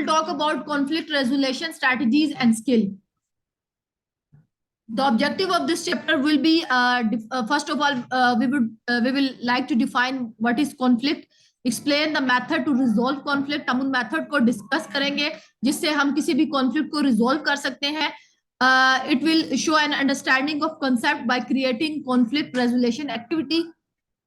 will talk about conflict resolution strategies and skill. The objective of this chapter will be, first of all, we will like to define what is conflict, explain the method to resolve conflict. हम उन method को discuss करेंगे जिससे हम किसी भी conflict को resolve कर सकते हैं. It will show an understanding of concept by creating conflict resolution activity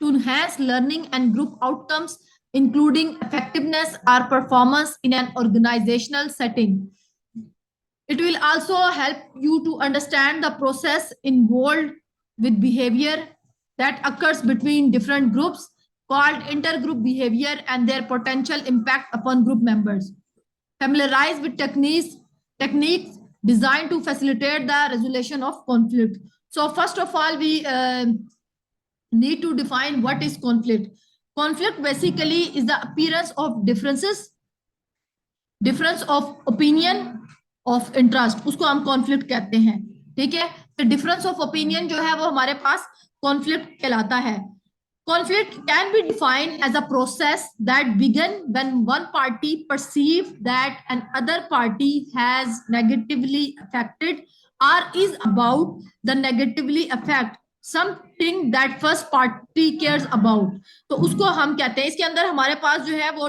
to enhance learning and group outcomes, including effectiveness or performance in an organizational setting. It will also help you to understand the process involved with behavior that occurs between different groups, called intergroup behavior, and their potential impact upon group members. Familiarize with techniques designed to facilitate the resolution of conflict. So first of all, we need to define what is conflict. Conflict basically is the appearance of difference of opinion, of interest, उसको हम conflict कहते हैं. ठीक है, तो difference of opinion जो है वो हमारे पास conflict कहलाता है. Conflict can be defined as a process that begins when one party perceives that another party has negatively affected or is about the negatively affect something that first party cares about. तो उसको हम कहते हैं. इसके अंदर हमारे पास जो है वो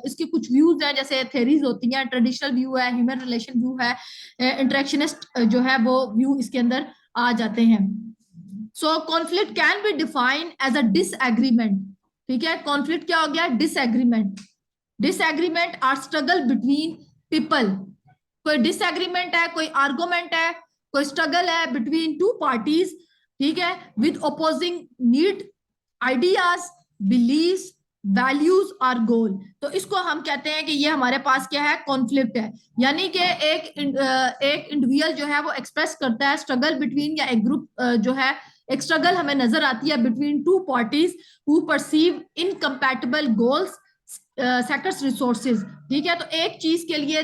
इसके कुछ व्यूज हैं, जैसे थेरीज होती हैं. ट्रेडिशनल व्यू है, ह्यूमन रिलेशन व्यू है, इंटरेक्शनिस्ट जो है वो व्यू इसके अंदर आ जाते हैं. So conflict can be defined as a disagreement. ठीक है, conflict क्या हो गया? Disagreement. Disagreement or struggle between people. कोई disagreement है, कोई argument है, कोई struggle है between two parties. ठीक है, with opposing need, ideas, beliefs, values और गोल. तो इसको हम कहते हैं कि ये हमारे पास क्या है? कॉन्फ्लिक्ट है. यानी कि एक इंडिविजुअल जो है वो एक्सप्रेस करता है स्ट्रगल बिटवीन, या एक ग्रुप जो है एक स्ट्रगल हमें नजर आती है between two parties who perceive incompatible goals, sectors, resources. ठीक है, तो एक चीज के लिए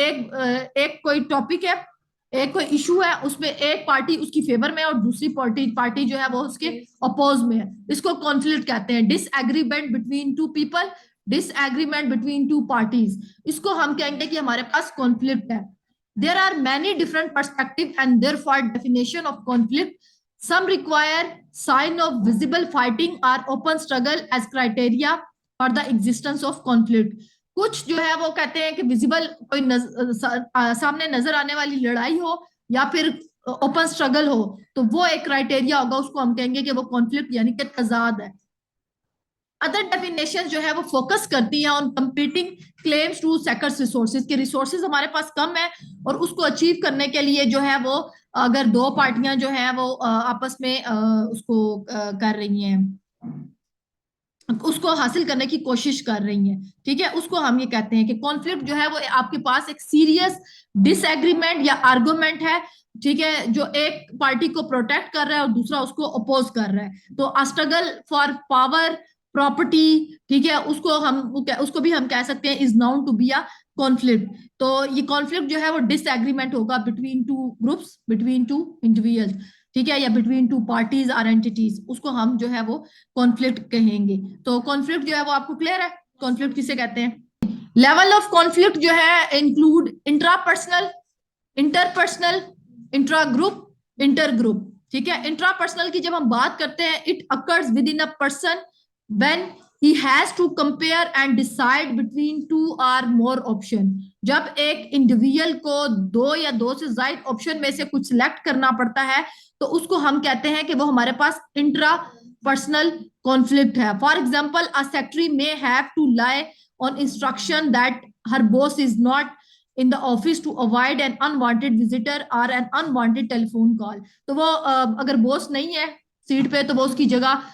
एक कोई टॉपिक है, एक कोई इशू है, उसमें एक पार्टी उसकी फेवर में और दूसरी पार्टी जो है वो उसके अपोज में है. इसको कॉन्फ्लिक्ट कहते हैं. Disagreement between two people, disagreement between two parties, इसको हम कहेंगे कि हमारे पास कॉन्फ्लिक्ट है. There are many different perspective and therefore definition of conflict. Some require sign of visible fighting or open struggle as criteria for the existence of conflict. कुछ जो है वो कहते हैं कि विजिबल कोई सामने नजर आने वाली लड़ाई हो या फिर ओपन स्ट्रगल हो, तो वो एक क्राइटेरिया होगा, उसको हम कहेंगे कि वो कॉन्फ्लिक्ट यानी कि तजाद है. अदर डेफिनेशन जो है वो फोकस करती है on competing claims to scarce resources. के रिसोर्सेज हमारे पास कम है और उसको अचीव करने के लिए जो है वो अगर दो पार्टियां जो है वो आपस में उसको कर रही हैं, उसको हासिल करने की कोशिश कर रही हैं. ठीक है, उसको हम ये कहते हैं कि कॉन्फ्लिक्ट जो है वो आपके पास एक सीरियस डिसएग्रीमेंट या आर्गुमेंट है. ठीक है, जो एक पार्टी को प्रोटेक्ट कर रहा है और दूसरा उसको अपोज कर रहा है. तो स्ट्रगल फॉर पावर, प्रॉपर्टी, ठीक है, उसको भी हम कह सकते हैं is known to be a conflict. तो ये कॉन्फ्लिक्ट जो है वो डिसएग्रीमेंट होगा between two groups, between two individuals. ठीक है, या बिटवीन टू पार्टीज और एंटिटीज, उसको हम जो है वो कॉन्फ्लिक्ट कहेंगे. तो कॉन्फ्लिक्ट जो है वो आपको क्लियर है कॉन्फ्लिक्ट किसे कहते हैं. लेवल ऑफ कॉन्फ्लिक्ट जो है include intrapersonal, interpersonal, intra group, inter group. ठीक है, इंट्रापर्सनल की जब हम बात करते हैं, it occurs with in a person when he has to compare and decide between two or more option. जब एक इंडिविजुअल को दो या दो से ज्यादा ऑप्शन में से कुछ सिलेक्ट करना पड़ता है, तो उसको हम कहते हैं कि वो हमारे पास इंट्रा पर्सनल कॉन्फ्लिक्ट है. For example, a secretary may have to lie on instruction that her boss is not in the office to avoid an unwanted visitor or an unwanted telephone call. तो वो अगर boss नहीं है seat पे तो वो उसकी जगह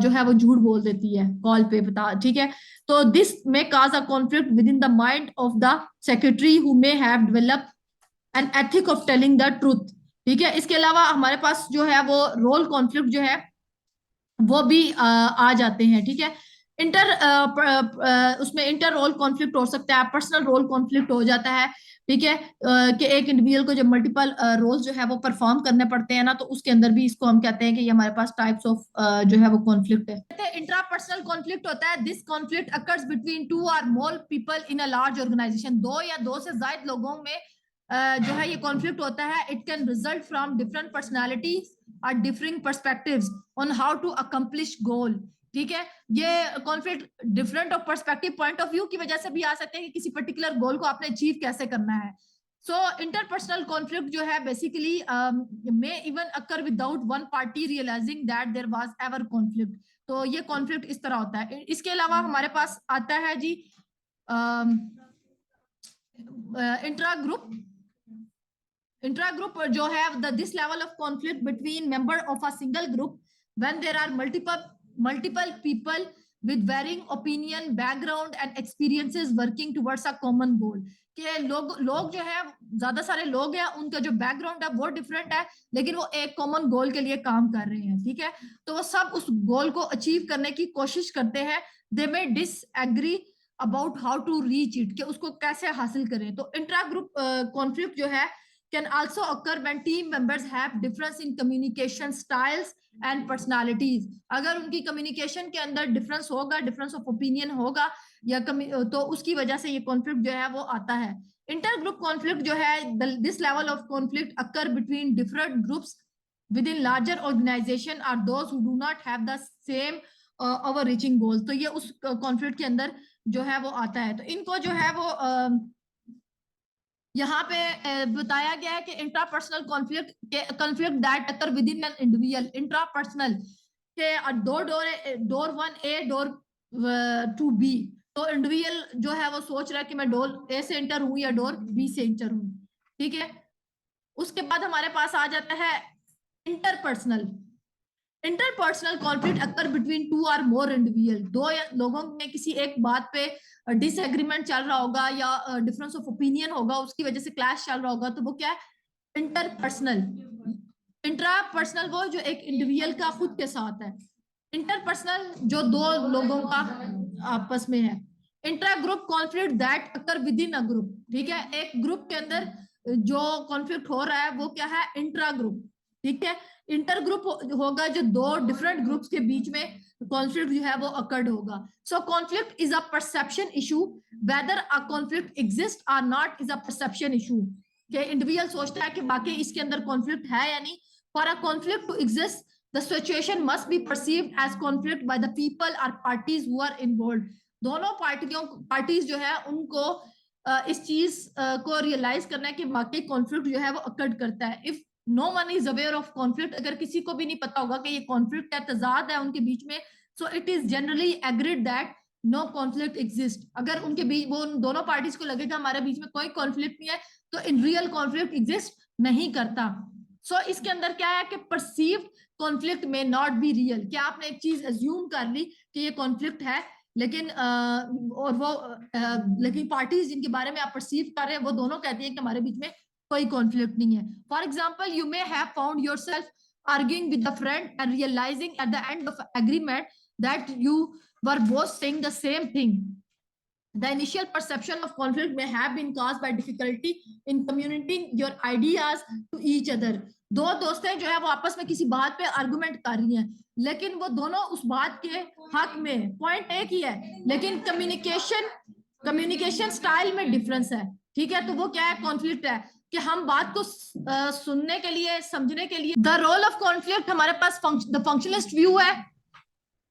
जो है वो झूठ बोल देती है कॉल पे बता. ठीक है, तो this may cause a conflict with in the mind of the secretary who may have developed N ethic of telling the truth. ठीक है, इसके अलावा हमारे पास जो है वो रोल कॉन्फ्लिक्ट जो है वो भी आ जाते हैं. ठीक है, उसमें इंटर रोल कॉन्फ्लिक्ट हो सकता है, पर्सनल रोल कॉन्फ्लिक्ट हो जाता है, ठीक है, कि एक इंडिविजुअल को जब मल्टीपल रोल जो है वो परफॉर्म करने पड़ते हैं ना, तो उसके अंदर भी इसको हम कहते हैं कि ये हमारे पास टाइप्स ऑफ जो है वो कॉन्फ्लिक्ट है। इंट्रापर्सनल कॉन्फ्लिक्ट होता है, this conflict occurs between two or more people in a large organisation, दो या दो से ज्यादा लोगों में जो है ये कॉन्फ्लिक्ट होता है। It can result from different personalities और differing perspectives on how to accomplish goal, ठीक है। ये conflict different of perspective point of view की वजह से भी आ सकते हैं कि किसी पर्टिकुलर गोल को आपने अचीव कैसे करना है। सो इंटरपर्सनल कॉन्फ्लिक्ट जो है basically may even occur without one party realizing that there was ever conflict. तो ये कॉन्फ्लिक्ट इस तरह होता है। इसके अलावा हमारे पास आता है जी इंट्रा ग्रुप। इंट्रा ग्रुप जो है this level of conflict between member of a single group when there are multiple people with varying opinion background and experiences working towards a common goal, कि लोग जो है ज्यादा सारे लोग हैं, उनका जो बैकग्राउंड है वो डिफरेंट है, लेकिन वो एक कॉमन गोल के लिए काम कर रहे हैं, ठीक है। तो वो सब उस गोल को अचीव करने की कोशिश करते हैं। They may disagree about how to reach it, कि उसको कैसे हासिल करें। तो इंट्रा ग्रुप कॉन्फ्लिक्ट जो है can also occur when team members have difference in communication styles and personalities। अगर उनकी कम्युनिकेशन के अंदर डिफरेंस होगा, डिफरेंस ऑफ ओपिनियन होगा या तो उसकी वजह से ये कॉन्फ्लिक्ट जो है वो आता है। इंटर ग्रुप कॉन्फ्लिक्ट जो है this level of conflict occur between different groups within larger organization are those who do not have the same overreaching goals. तो ये उस कॉन्फ्लिक्ट के अंदर जो है वो आता है। तो इनको जो है वो यहाँ पे बताया गया है कि intrapersonal conflict that occur with in an individual. Intrapersonal के डोर 1A डोर 2B। तो इंडिविजुअल जो है वो सोच रहा है कि मैं डोर ए से एंटर हूं या डोर बी से एंटर हूं, ठीक है। उसके बाद हमारे पास आ जाता है interpersonal. Interpersonal conflict occur between two or more individual, दो या लोगों में किसी एक बात पे डिसएग्रीमेंट चल रहा होगा या डिफरेंस ऑफ ओपिनियन होगा, उसकी वजह से क्लैश चल रहा होगा, तो वो क्या है, इंटरपर्सनल। इंट्रापर्सनल वो जो एक इंडिविजुअल का खुद के साथ है। इंटरपर्सनल जो दो लोगों का आपस में है। Intra group conflict that occur with in a group, ठीक है। एक ग्रुप के अंदर जो कॉन्फ्लिक्ट हो रहा है वो क्या है, इंट्रा ग्रुप, ठीक है। इंटर ग्रुप होगा जो दो डिफरेंट ग्रुप्स के बीच में कॉन्फ्लिक्ट जो है वो अकर्ड होगा। So conflict is a perception issue, whether a conflict exist or not is a perception issue, कि इंडिविजुअल सोचता है कि बाकी इसके अंदर कॉन्फ्लिक्ट है या नहीं। For a conflict to exist the situation must be perceived as conflict by the people और पार्टीज हु आर इन्वॉल्व्ड। दोनों पार्टीज जो है उनको इस चीज को रियलाइज करना है कि बाकी कॉन्फ्लिक्ट जो है वो अकर्ड करता है। If no one is aware of conflict, अगर किसी को भी नहीं पता होगा कि ये कॉन्फ्लिक्ट है, तजाद है उनके बीच में, so it is generally agreed that no conflict exist. अगर उनके बीच वो दोनों पार्टीज को लगेगा हमारे बीच में कोई कॉन्फ्लिक्ट नहीं है, तो इन रियल कॉन्फ्लिक्ट एग्जिस्ट नहीं करता। सो इसके अंदर क्या है कि परसीव्ड कॉन्फ्लिक्ट में नॉट बी रियल, कि आपने एक चीज अज्यूम कर ली कि ये कॉन्फ्लिक्ट है, लेकिन लेकिन पार्टीज जिनके बारे में आप परसीव कर रहे हैं वो दोनों कहती है कि हमारे बीच में कोई कॉन्फ्लिक्ट नहीं है। For example, you may have found yourself arguing with a friend and realizing at the end of agreement that you were both saying the same thing. The initial perception of conflict may have been caused by difficulty in communicating your ideas to each other. दो दोस्तें जो है वो आपस में किसी बात पे आर्गुमेंट कर रही हैं, लेकिन वो दोनों उस बात के हक में, पॉइंट एक ही है, लेकिन कम्युनिकेशन स्टाइल में डिफरेंस है, ठीक है। तो वो क्या है, कॉन्फ्लिक्ट है कि हम बात को सुनने के लिए, समझने के लिए। द रोल ऑफ कॉन्फ्लिक्ट हमारे पास द फंक्शनलिस्ट व्यू है।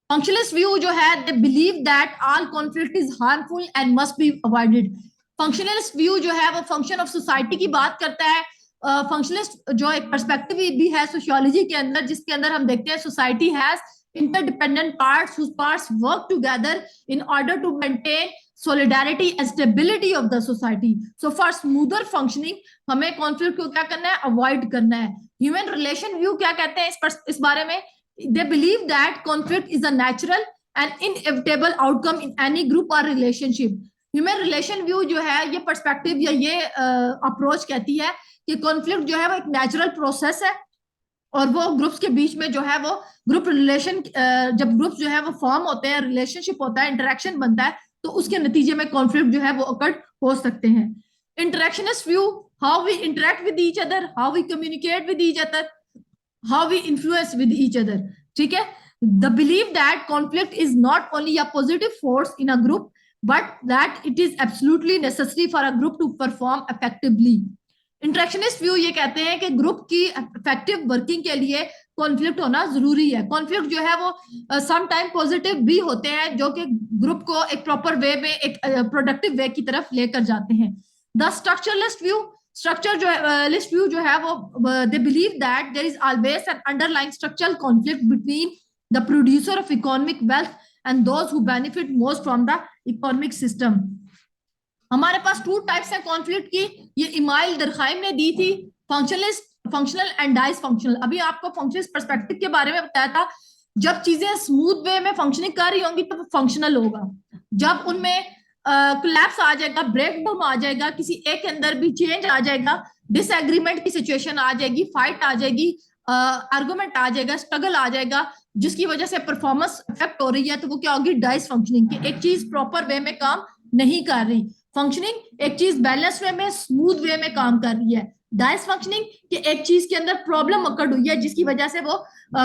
फंक्शनलिस्ट व्यू जो है, दे believe that all conflict is harmful and must be avoided. Functionalist view जो है वो फंक्शन ऑफ सोसाइटी की बात करता है। फंक्शनलिस्ट जो एक पर्सपेक्टिव भी है सोशियोलॉजी के अंदर, जिसके अंदर हम देखते हैं society has interdependent parts whose parts work together in order to maintain solidarity and stability of the society. So for smoother functioning हमें कॉन्फ्लिक्ट को क्या करना है, अवॉइड करना है। ह्यूमन रिलेशन व्यू क्या कहते हैं इस बारे में, they believe that conflict is a natural and inevitable outcome in any group or relationship. Human relation view जो है, ये पर्सपेक्टिव या ये अप्रोच कहती है कि कॉन्फ्लिक्ट जो है वो एक नेचुरल प्रोसेस है और वो ग्रुप्स के बीच में जो है वो ग्रुप रिलेशन, जब ग्रुप्स जो है वो फॉर्म होते हैं, रिलेशनशिप होता है, इंटरेक्शन बनता है, तो उसके नतीजे में कॉन्फ्लिक्ट जो है वो अकर्ड हो सकते हैं। Interactionist view, how we interact with each other, how we communicate with each other, how we influence with each other. ठीक है, the belief that conflict is not only a positive force in a group but that it is absolutely necessary for a group to perform effectively. Interactionist view ये कहते हैं कि group की effective working के लिए conflict होना जरूरी है। कॉन्फ्लिक्ट जो है वो सम टाइम पॉजिटिव भी होते हैं, जो कि ग्रुप को एक प्रॉपर वे में, एक प्रोडक्टिव वे की तरफ लेकर जाते हैं। द स्ट्रक्चरलिस्ट व्यू, स्ट्रक्चर जो है लिस्ट व्यू जो है वो, they believe that there is always an underlying structural conflict between the producer of economic wealth and those who benefit most from the economic system. हमारे पास two types है conflict की, ये इमाइल दरखाइम ने दी थी, functionalist, functional and dysfunctional. अभी आपको फंक्शनलिस्ट पर्सपेक्टिव के बारे में बताया था, जब चीजें स्मूथ वे में फंक्शनिंग कर रही होंगी तो फंक्शनल होगा, जब उनमें कोलैप्स आ जाएगा, ब्रेक डाउन आ जाएगा, किसी एक के अंदर भी चेंज आ जाएगा, डिसएग्रीमेंट की सिचुएशन आ जाएगी, फाइट आ जाएगी, आर्गुमेंट आ जाएगा, स्ट्रगल आ जाएगा, जिसकी वजह से परफॉर्मेंस इफेक्ट हो रही है, तो वो क्या होगी, डाइस फंक्शनिंग की, एक चीज प्रॉपर वे में काम नहीं कर रही। फंक्शनिंग एक चीज बैलेंस वे में, स्मूथ वे में काम कर रही है। डाइस फंक्शनिंग कि एक चीज के अंदर प्रॉब्लम अकर्ड हुई है जिसकी वजह से वो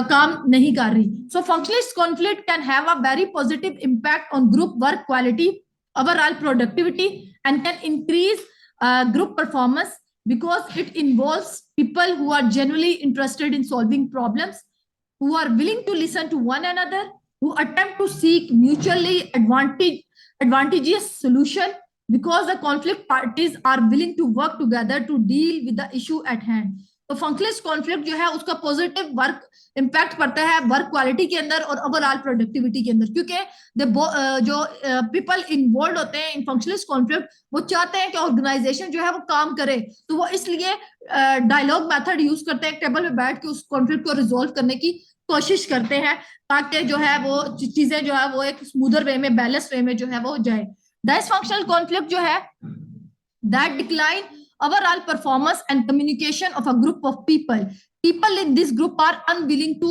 काम नहीं कर रही। So functionalist conflict can have a very positive impact on group work quality, overall productivity, and can increase group performance because it involves people who are genuinely interested in solving problems, who are willing to listen to one another, who attempt to seek mutually advantageous solution because the conflict parties are willing to work together to deal with the issue at hand. तो functionalist conflict जो है उसका positive work impact पड़ता है work quality के अंदर और overall productivity के अंदर, क्योंकि जो पीपल इन्वॉल्व होते हैं इन फंक्शनलिस्ट कॉन्फ्लिक्ट, वो चाहते हैं कि ऑर्गेनाइजेशन जो है वो काम करे, तो वो इसलिए डायलॉग मेथड यूज करते हैं, टेबल में बैठ के उस कॉन्फ्लिक्ट को रिजोल्व करने की कोशिश करते हैं, ताकि जो है वो चीजें जो है वो एक स्मूदर वे में, बैलेंस वे में जो है वो जाए। डिसफंक्शनल कॉन्फ्लिक्ट जो है, that decline overall performance and communication of a group of people. People in this group are unwilling to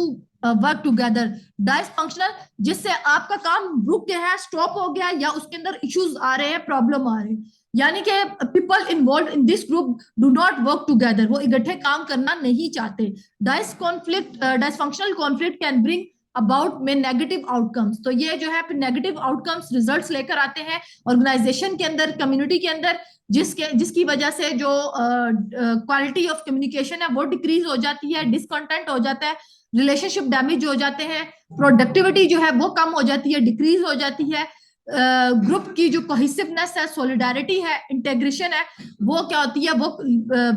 work together. Dysfunctional, जिससे आपका काम रुक गया है, स्टॉप हो गया, या उसके अंदर इश्यूज आ रहे हैं, प्रॉब्लम आ रहे हैं, यानी कि people involved in this group do not work together, वो इकट्ठे काम करना नहीं चाहते। Dysfunctional conflict can bring about में नेगेटिव आउटकम्स, तो ये जो है फिर नेगेटिव आउटकम्स रिजल्ट्स लेकर आते हैं ऑर्गेनाइजेशन के अंदर, कम्युनिटी के अंदर, जिसकी वजह से जो क्वालिटी ऑफ कम्युनिकेशन है वो डिक्रीज हो जाती है, डिसकंटेंट हो जाता है, रिलेशनशिप डैमेज हो जाते हैं, प्रोडक्टिविटी जो है वो कम हो जाती है, डिक्रीज हो जाती है, ग्रुप की जो कोहेसिवनेस है, सॉलिडारिटी है, इंटेग्रेशन है, वो क्या होती है, वो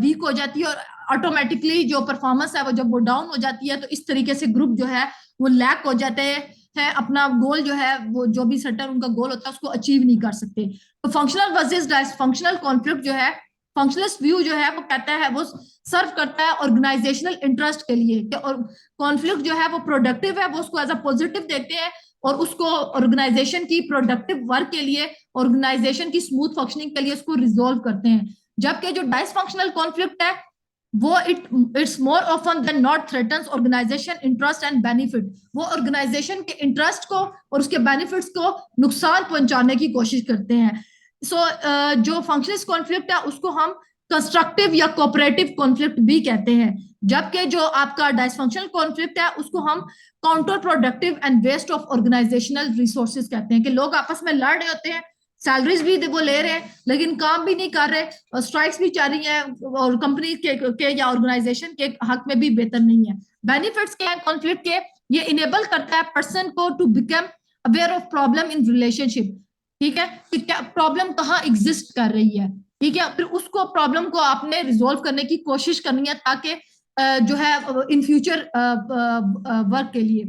वीक हो जाती है, और ऑटोमेटिकली जो परफॉर्मेंस है वो जब वो डाउन हो जाती है, तो इस तरीके से ग्रुप जो है वो लैक हो जाते हैं, अपना गोल जो है वो जो भी सर्टेन उनका गोल होता है उसको अचीव नहीं कर सकते। तो फंक्शनल वर्सेस डिसफंक्शनल कॉन्फ्लिक्ट जो है, फंक्शनलिस्ट व्यू जो है वो कहता है, वो सर्व करता है ऑर्गेनाइजेशनल इंटरेस्ट के लिए, और कॉन्फ्लिक्ट जो है वो प्रोडक्टिव है, वो उसको एज अ पॉजिटिव देखते हैं और उसको ऑर्गेनाइजेशन की प्रोडक्टिव वर्क के लिए, ऑर्गेनाइजेशन की स्मूथ फंक्शनिंग के लिए उसको रिजोल्व करते हैं। जबकि जो डिसफंक्शनल कॉन्फ्लिक्ट है वो it's more often than not threatens organization interest and benefit, वो ऑर्गेनाइजेशन के इंटरेस्ट को और उसके बेनिफिट्स को नुकसान पहुंचाने की कोशिश करते हैं। जो फंक्शनलिस्ट कॉन्फ्लिक्ट है उसको हम कंस्ट्रक्टिव या कोऑपरेटिव कॉन्फ्लिक्ट भी कहते हैं, जबकि जो आपका डिसफंक्शनल कॉन्फ्लिक्ट है उसको हम counter productive and waste of organisational resources कहते हैं, कि लोग आपस में लड़ रहे होते हैं, सैलरीज भी वो ले रहे हैं लेकिन काम भी नहीं कर रहे, और स्ट्राइक्स भी चल रही हैं, और कंपनी के या ऑर्गेनाइजेशन के हक में भी बेहतर नहीं है। बेनिफिट्स के हैं कॉन्फ्लिक्ट के, ये इनेबल करता है पर्सन को to become aware of problem in relationship, ठीक है, कि क्या प्रॉब्लम कहाँ एग्जिस्ट कर रही है, ठीक है, फिर उसको प्रॉब्लम को आपने रिजोल्व करने की कोशिश करनी है, ताकि जो है इन फ्यूचर वर्क के लिए।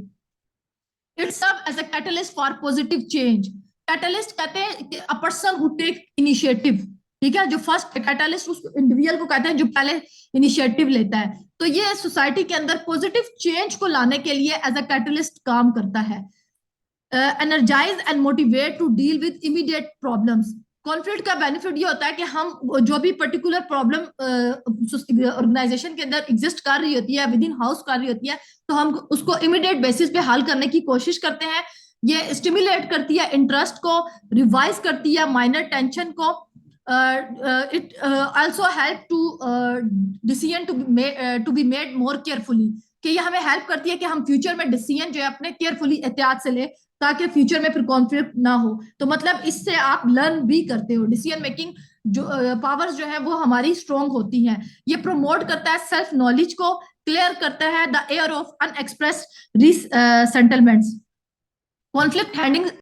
It serve as a catalyst for positive change. Catalyst कहते हैं a person who take initiative, ठीक है, जो फर्स्ट कैटलिस्ट उस इंडिविजुअल को कहते हैं जो पहले इनिशिएटिव लेता है, तो ये सोसाइटी के अंदर पॉजिटिव चेंज को लाने के लिए एज अ कैटलिस्ट काम करता है। Energise and motivate to deal with immediate problems. Conflict का बेनिफिट ये होता है कि हम जो भी पर्टिकुलर प्रॉब्लम ऑर्गेनाइजेशन के अंदर एग्जिस्ट कर रही होती है, विद इन हाउस कर रही होती है, तो हम उसको इमीडिएट बेसिस पे हल करने की कोशिश करते हैं। ये स्टिमुलेट करती है इंटरेस्ट को, रिवाइज करती है माइनर टेंशन को। It also help to decision to be made more carefully, कि ये हमें हेल्प करती है कि हम फ्यूचर में डिसीजन जो है अपने केयरफुली एहतियात से ले, ताकि फ्यूचर में फिर कॉन्फ्लिक्ट ना हो। तो मतलब इससे आप लर्न भी करते हो, डिसीजन मेकिंग जो पावर्स जो है वो हमारी स्ट्रांग होती हैं। ये प्रमोट करता है सेल्फ नॉलेज को, क्लियर करता है the air of unexpressed sentiments. Conflict handling